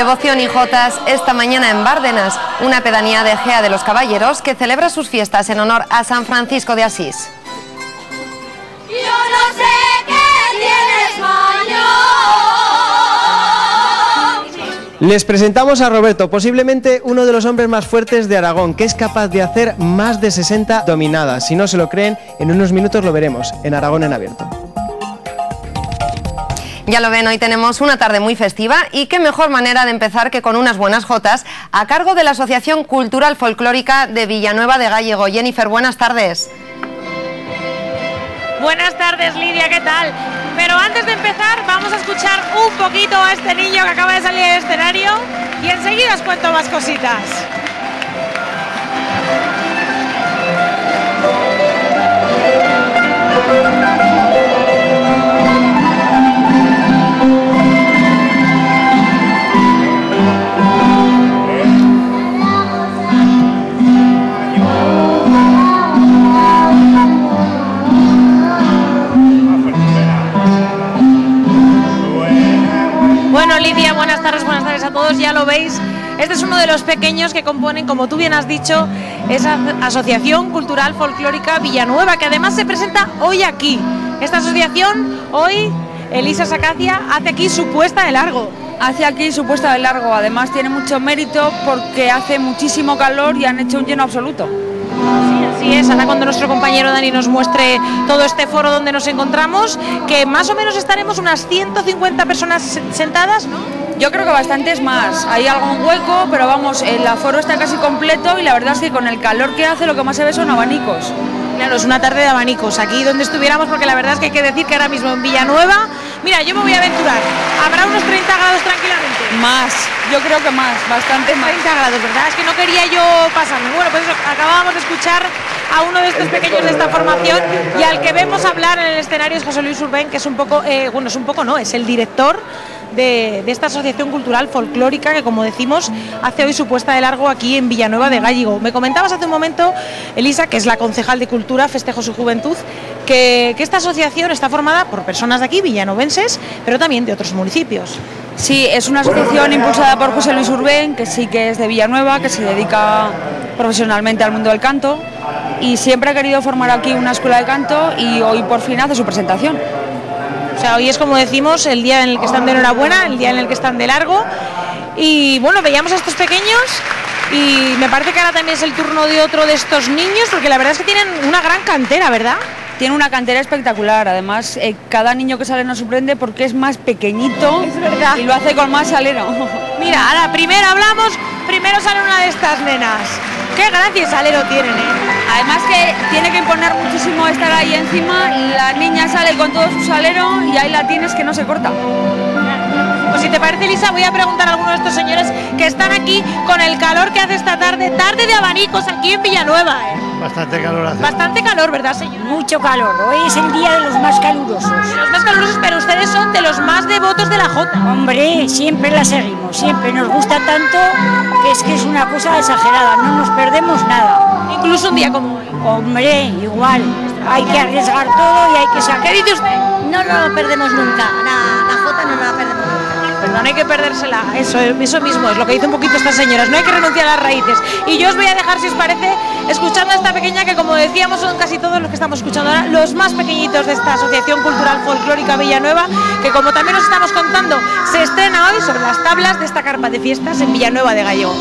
Devoción y jotas esta mañana en Bárdenas, una pedanía de Ejea de los Caballeros que celebra sus fiestas en honor a San Francisco de Asís. Yo no sé qué tienes mayor. Les presentamos a Roberto, posiblemente uno de los hombres más fuertes de Aragón, que es capaz de hacer más de 60 dominadas. Si no se lo creen, en unos minutos lo veremos en Aragón en Abierto. Ya lo ven, hoy tenemos una tarde muy festiva y qué mejor manera de empezar que con unas buenas jotas a cargo de la Asociación Cultural Folclórica de Villanueva de Gállego. Jennifer, buenas tardes. Buenas tardes, Lidia, ¿qué tal? Pero antes de empezar vamos a escuchar un poquito a este niño que acaba de salir del escenario y enseguida os cuento más cositas. Bueno, Lidia, buenas tardes a todos, ya lo veis, este es uno de los pequeños que componen, como tú bien has dicho, esa Asociación Cultural Folclórica Villanueva, que además se presenta hoy aquí. Esta asociación, hoy, Elisa Sacacia, hace aquí su puesta de largo. Hace aquí su puesta de largo, además tiene mucho mérito porque hace muchísimo calor y han hecho un lleno absoluto. Así es, ahora cuando nuestro compañero Dani nos muestre todo este foro donde nos encontramos, que más o menos estaremos unas 150 personas sentadas, ¿no? Yo creo que bastantes más, hay algún hueco, pero vamos, el aforo está casi completo y la verdad es que con el calor que hace lo que más se ve son abanicos. Claro, es una tarde de abanicos, aquí donde estuviéramos, porque la verdad es que hay que decir que ahora mismo en Villanueva, mira, yo me voy a aventurar, habrá unos 30 grados tranquilamente. Más, yo creo que más, bastante más. 30 grados, ¿verdad? Es que no quería yo pasarme. Bueno, pues eso, acabábamos de escuchar a uno de estos pequeños de esta formación y al que vemos hablar en el escenario es José Luis Urbén, que es un poco, es el director de esta Asociación Cultural Folclórica que, como decimos, hace hoy su puesta de largo aquí en Villanueva de Gállego. Me comentabas hace un momento, Elisa, que es la concejal de Cultura, Festejo su Juventud, que esta asociación está formada por personas de aquí, villanovenses, pero también de otros municipios. Sí, es una asociación impulsada por José Luis Urbén, que sí que es de Villanueva, que se dedica profesionalmente al mundo del canto y siempre ha querido formar aquí una escuela de canto y hoy por fin hace su presentación. O sea, hoy es, como decimos, el día en el que están de enhorabuena, el día en el que están de largo. Y bueno, veíamos a estos pequeños y me parece que ahora también es el turno de otro de estos niños, porque la verdad es que tienen una gran cantera, ¿verdad? Tiene una cantera espectacular, además cada niño que sale nos sorprende porque es más pequeñito y lo hace con más salero. Mira, ahora primero sale una de estas nenas. Qué gracia salero tienen, ¿eh? Además que tiene que imponer muchísimo estar ahí encima, la niña sale con todo su salero y ahí la tienes que no se corta. Pues si te parece, Elisa, voy a preguntar a algunos de estos señores que están aquí con el calor que hace esta tarde de abanicos aquí en Villanueva, ¿eh? Bastante calor hace. Bastante calor, ¿verdad, señor? Mucho calor, hoy es el día de los más calurosos. De los más calurosos, pero ustedes son de los más devotos de la jota. Hombre, siempre la seguimos, siempre nos gusta tanto que es una cosa exagerada, no nos perdemos nada. Incluso un día como hoy. Hombre, igual, hay que arriesgar todo y hay que sacar. ¿Qué dice usted? No lo perdemos nunca, la jota no la perdemos nunca. Perdón, hay que perdérsela, eso mismo es lo que dicen un poquito estas señoras, no hay que renunciar a las raíces. Y yo os voy a dejar, si os parece, escuchando a esta pequeña que, como decíamos, son casi todos los que estamos escuchando ahora, los más pequeñitos de esta Asociación Cultural Folclórica Villanueva, que, como también os estamos contando, se estrena hoy sobre las tablas de esta carpa de fiestas en Villanueva de Gállego.